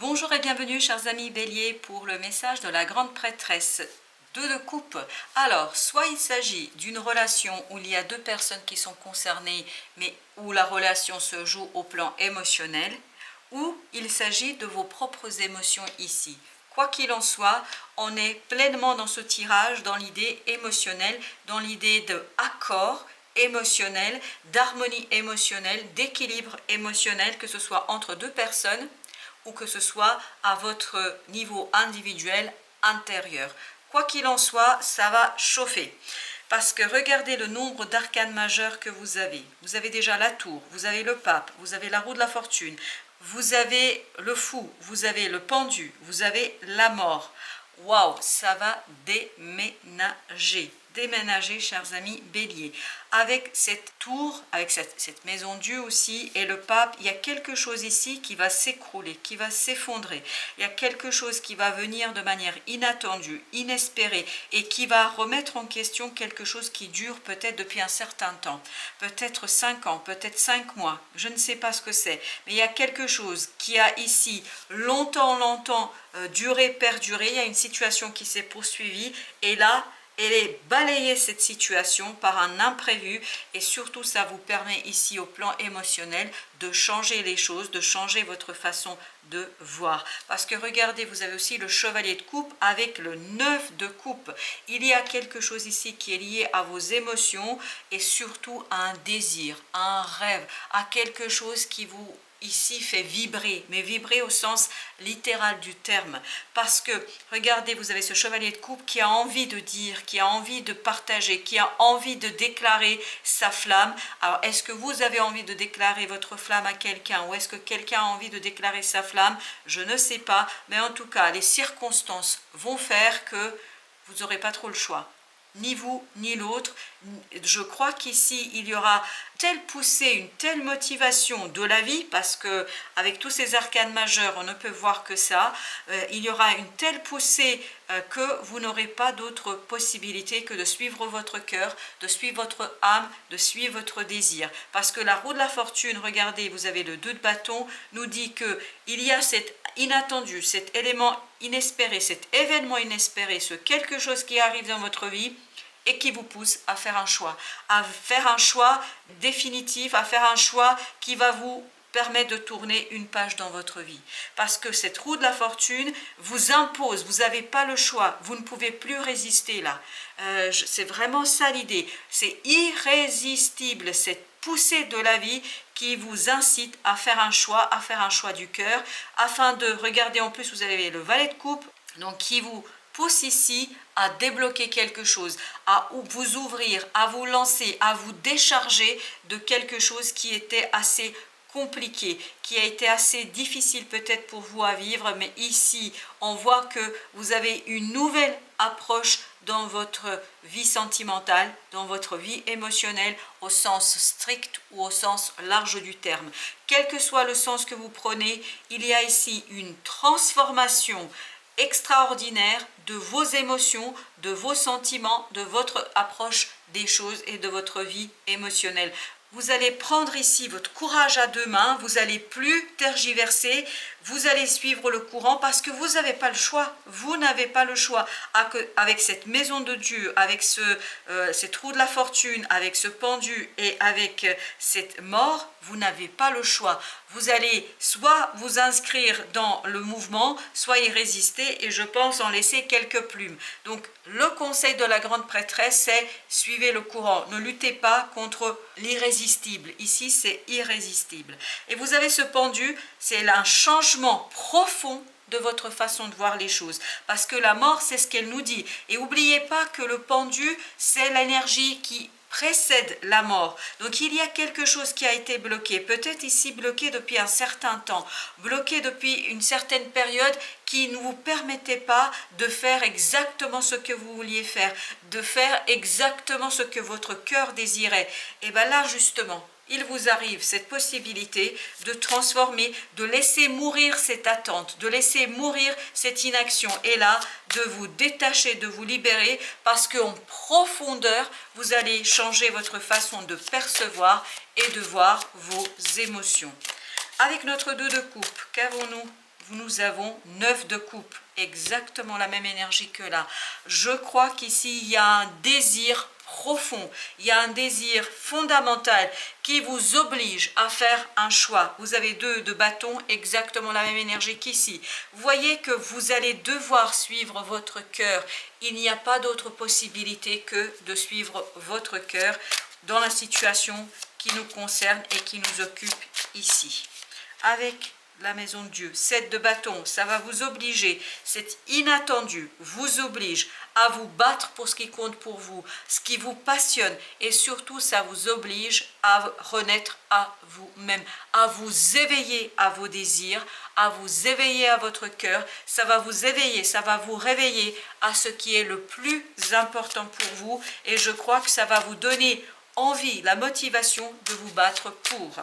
Bonjour et bienvenue chers amis Bélier pour le message de la grande prêtresse. 2 de coupe. Alors, soit il s'agit d'une relation où il y a 2 personnes qui sont concernées, mais où la relation se joue au plan émotionnel, ou il s'agit de vos propres émotions ici. Quoi qu'il en soit, on est pleinement dans ce tirage, dans l'idée émotionnelle, dans l'idée d'accord émotionnel, d'harmonie émotionnelle, d'équilibre émotionnel, que ce soit entre 2 personnes, ou que ce soit à votre niveau individuel intérieur. Quoi qu'il en soit, ça va chauffer. Parce que regardez le nombre d'arcanes majeurs que vous avez. Vous avez déjà la tour, vous avez le pape, vous avez la roue de la fortune, vous avez le fou, vous avez le pendu, vous avez la mort. Waouh, ça va déménager. Déménager, chers amis Bélier. Avec cette tour, avec cette maison Dieu aussi, et le pape, il y a quelque chose ici qui va s'écrouler, qui va s'effondrer. Il y a quelque chose qui va venir de manière inattendue, inespérée, et qui va remettre en question quelque chose qui dure peut-être depuis un certain temps. Peut-être 5 ans, peut-être 5 mois, je ne sais pas ce que c'est. Mais il y a quelque chose qui a ici longtemps duré, perduré. Il y a une situation qui s'est poursuivie, et là, elle est balayée cette situation par un imprévu, et surtout ça vous permet ici au plan émotionnel de changer les choses, de changer votre façon de voir. Parce que regardez, vous avez aussi le chevalier de coupe avec le 9 de coupe. Il y a quelque chose ici qui est lié à vos émotions et surtout à un désir, à un rêve, à quelque chose qui vous ici fait vibrer, mais vibrer au sens littéral du terme. Parce que, regardez, vous avez ce chevalier de coupe qui a envie de dire, qui a envie de partager, qui a envie de déclarer sa flamme. Alors, est-ce que vous avez envie de déclarer votre flamme à quelqu'un, ou est-ce que quelqu'un a envie de déclarer sa flamme? Je ne sais pas, mais en tout cas, les circonstances vont faire que vous n'aurez pas trop le choix. Ni vous, ni l'autre. Je crois qu'ici, il y aura telle poussée, une telle motivation de la vie, parce que avec tous ces arcanes majeurs, on ne peut voir que ça. Il y aura une telle poussée que vous n'aurez pas d'autre possibilité que de suivre votre cœur, de suivre votre âme, de suivre votre désir. Parce que la roue de la fortune, regardez, vous avez le 2 de bâton, nous dit qu'il y a cet inattendu, cet élément inespéré, cet événement inespéré, ce quelque chose qui arrive dans votre vie et qui vous pousse à faire un choix définitif, à faire un choix qui va vous permettre de tourner une page dans votre vie. Parce que cette roue de la fortune vous impose, vous n'avez pas le choix, vous ne pouvez plus résister là. C'est vraiment ça l'idée, c'est irrésistible, cette poussée de la vie qui vous incite à faire un choix du cœur, afin de, regarder en plus, vous avez le valet de coupe, donc qui vous pousse ici à débloquer quelque chose, à vous ouvrir, à vous lancer, à vous décharger de quelque chose qui était assez compliqué, qui a été assez difficile peut-être pour vous à vivre, mais ici on voit que vous avez une nouvelle approche dans votre vie sentimentale, dans votre vie émotionnelle, au sens strict ou au sens large du terme. Quel que soit le sens que vous prenez, il y a ici une transformation extraordinaire de vos émotions, de vos sentiments, de votre approche des choses et de votre vie émotionnelle. Vous allez prendre ici votre courage à 2 mains, vous n'allez plus tergiverser, vous allez suivre le courant parce que vous n'avez pas le choix. Vous n'avez pas le choix. Avec cette maison de Dieu, avec cette roue de la fortune, avec ce pendu et avec cette mort, vous n'avez pas le choix. Vous allez soit vous inscrire dans le mouvement, soit y résister, et je pense en laisser quelques plumes. Donc le conseil de la grande prêtresse, c'est suivez le courant. Ne luttez pas contre l'irrésistible. Ici, c'est irrésistible. Et vous avez ce pendu, c'est un changement profond de votre façon de voir les choses. Parce que la mort, c'est ce qu'elle nous dit. Et n'oubliez pas que le pendu, c'est l'énergie qui précède la mort. Donc il y a quelque chose qui a été bloqué, peut-être ici bloqué depuis un certain temps, bloqué depuis une certaine période qui ne vous permettait pas de faire exactement ce que vous vouliez faire, de faire exactement ce que votre cœur désirait. Et bien là justement, il vous arrive cette possibilité de transformer, de laisser mourir cette attente, de laisser mourir cette inaction, et là, de vous détacher, de vous libérer, parce qu'en profondeur, vous allez changer votre façon de percevoir et de voir vos émotions. Avec notre 2 de coupe, qu'avons-nous? nous avons 9 de coupe, exactement la même énergie que là. Je crois qu'ici, il y a un désir profond, il y a un désir fondamental qui vous oblige à faire un choix. Vous avez 2 de bâton, exactement la même énergie qu'ici. Vous voyez que vous allez devoir suivre votre cœur. Il n'y a pas d'autre possibilité que de suivre votre cœur dans la situation qui nous concerne et qui nous occupe ici. Avec la maison de Dieu, 7 de bâton, ça va vous obliger, c'est inattendu, vous oblige à vous battre pour ce qui compte pour vous, ce qui vous passionne, et surtout ça vous oblige à renaître à vous-même, à vous éveiller à vos désirs, à vous éveiller à votre cœur. Ça va vous éveiller, ça va vous réveiller à ce qui est le plus important pour vous, et je crois que ça va vous donner envie, la motivation de vous battre pour.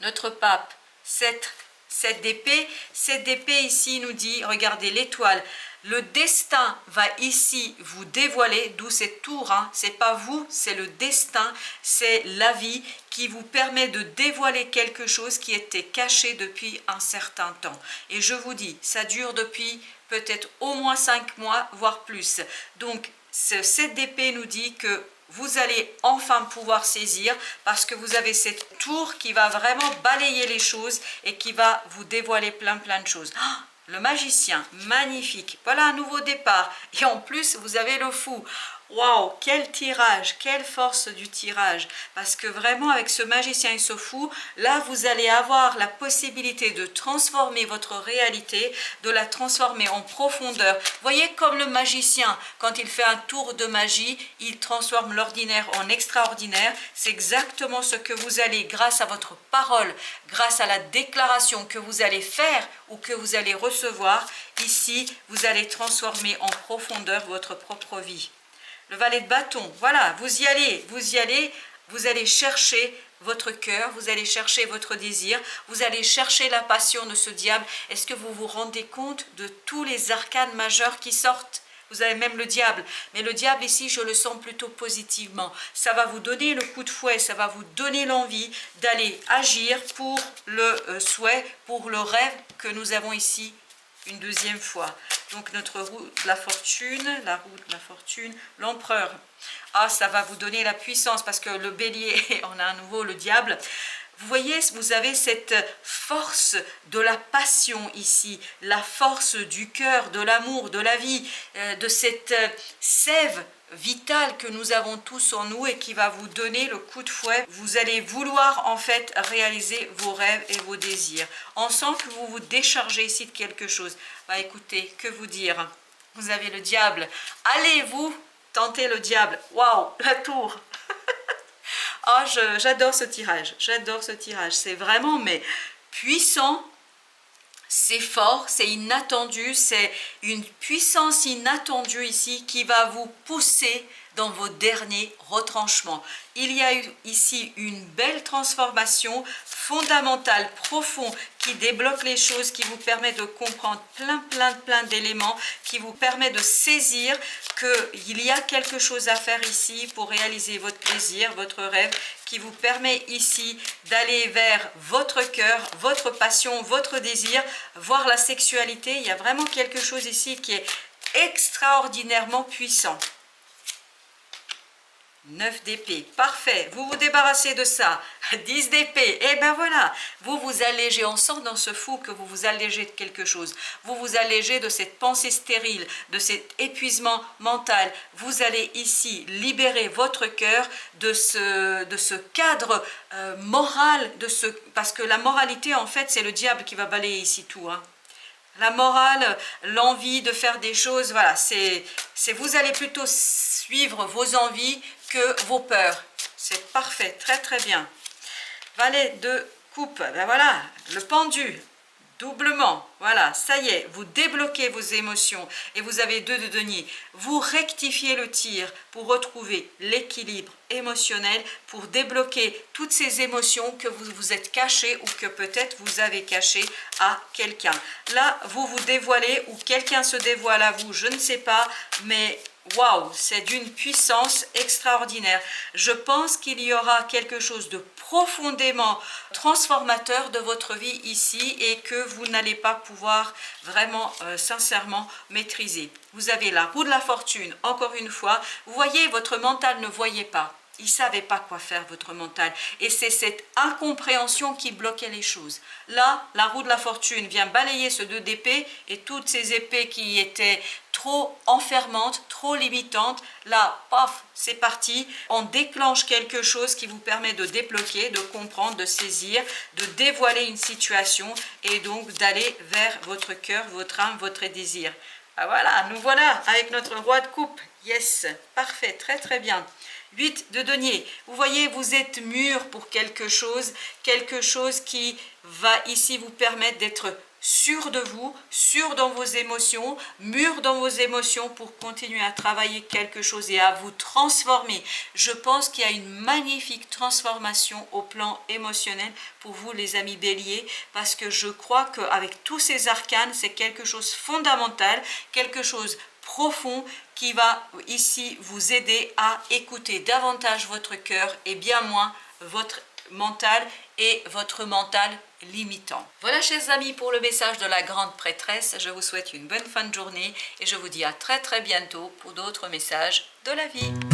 Notre pape, 7 d'épée. 7 d'épée ici nous dit, regardez l'étoile, le destin va ici vous dévoiler, d'où cette tour, hein. C'est pas vous, c'est le destin, c'est la vie qui vous permet de dévoiler quelque chose qui était caché depuis un certain temps. Et je vous dis, ça dure depuis peut-être au moins 5 mois, voire plus. Donc, ce 7 d'épée nous dit que vous allez enfin pouvoir saisir parce que vous avez cette tour qui va vraiment balayer les choses et qui va vous dévoiler plein de choses. Oh, le magicien, magnifique. Voilà un nouveau départ. Et en plus, vous avez le fou. Waouh, quel tirage, quelle force du tirage. Parce que vraiment, avec ce magicien et ce fou, là, vous allez avoir la possibilité de transformer votre réalité, de la transformer en profondeur. Voyez comme le magicien, quand il fait un tour de magie, il transforme l'ordinaire en extraordinaire. C'est exactement ce que vous allez, grâce à votre parole, grâce à la déclaration que vous allez faire ou que vous allez recevoir, ici, vous allez transformer en profondeur votre propre vie. Le valet de bâton, voilà, vous y allez, vous allez chercher votre cœur, vous allez chercher votre désir, vous allez chercher la passion de ce diable. Est-ce que vous vous rendez compte de tous les arcanes majeurs qui sortent? Vous avez même le diable, mais le diable ici, je le sens plutôt positivement. Ça va vous donner le coup de fouet, ça va vous donner l'envie d'aller agir pour le souhait, pour le rêve que nous avons ici une deuxième fois. Donc notre roue de la fortune, l'empereur. Ah, ça va vous donner la puissance parce que le bélier, on a à nouveau le diable. Vous voyez, vous avez cette force de la passion ici, la force du cœur, de l'amour, de la vie, de cette sève vitale que nous avons tous en nous et qui va vous donner le coup de fouet. Vous allez vouloir en fait réaliser vos rêves et vos désirs. On sent que vous vous déchargez ici de quelque chose. Bah écoutez, que vous dire? Vous avez le diable. Allez-vous tenter le diable? Waouh, la tour. Oh, j'adore ce tirage, c'est vraiment mais puissant, c'est fort, c'est inattendu, c'est une puissance inattendue ici qui va vous pousser dans vos derniers retranchements. Il y a eu ici une belle transformation fondamentale, profonde, qui débloque les choses, qui vous permet de comprendre plein d'éléments, qui vous permet de saisir qu'il y a quelque chose à faire ici pour réaliser votre plaisir, votre rêve, qui vous permet ici d'aller vers votre cœur, votre passion, votre désir, voir la sexualité. Il y a vraiment quelque chose ici qui est extraordinairement puissant. 9 d'épée, parfait, vous vous débarrassez de ça. 10 d'épée, et ben voilà, vous vous allégez, on sent dans ce fou que vous vous allégez de quelque chose, vous vous allégez de cette pensée stérile, de cet épuisement mental. Vous allez ici libérer votre cœur de ce cadre moral, parce que la moralité en fait c'est le diable qui va balayer ici tout, hein. La morale, l'envie de faire des choses, voilà, vous allez plutôt suivre vos envies que vos peurs. C'est parfait, très bien. Valet de coupe, ben voilà, le pendu, doublement. Voilà, ça y est, vous débloquez vos émotions et vous avez 2 de denier. Vous rectifiez le tir pour retrouver l'équilibre émotionnel, pour débloquer toutes ces émotions que vous vous êtes cachées ou que peut-être vous avez cachées à quelqu'un. Là, vous vous dévoilez ou quelqu'un se dévoile à vous, je ne sais pas, mais waouh, c'est d'une puissance extraordinaire. Je pense qu'il y aura quelque chose de profondément transformateur de votre vie ici et que vous n'allez pas pouvoir vraiment sincèrement maîtriser. Vous avez la roue de la fortune, encore une fois. Vous voyez, votre mental ne voyait pas. Il ne savait pas quoi faire, votre mental. Et c'est cette incompréhension qui bloquait les choses. Là, la roue de la fortune vient balayer ce 2 d'épée et toutes ces épées qui étaient trop enfermantes, trop limitantes. Là, paf, c'est parti. On déclenche quelque chose qui vous permet de débloquer, de comprendre, de saisir, de dévoiler une situation et donc d'aller vers votre cœur, votre âme, votre désir. Ah voilà, nous voilà avec notre roi de coupe. Yes, parfait, très très bien. 8 de denier, vous voyez, vous êtes mûr pour quelque chose qui va ici vous permettre d'être sûr de vous, sûr dans vos émotions, mûr dans vos émotions pour continuer à travailler quelque chose et à vous transformer. Je pense qu'il y a une magnifique transformation au plan émotionnel pour vous les amis béliers, parce que je crois qu'avec tous ces arcanes, c'est quelque chose de fondamental, quelque chose profond qui va ici vous aider à écouter davantage votre cœur et bien moins votre mental et votre mental limitant. Voilà chers amis pour le message de la grande prêtresse. Je vous souhaite une bonne fin de journée et je vous dis à très très bientôt pour d'autres messages de la vie.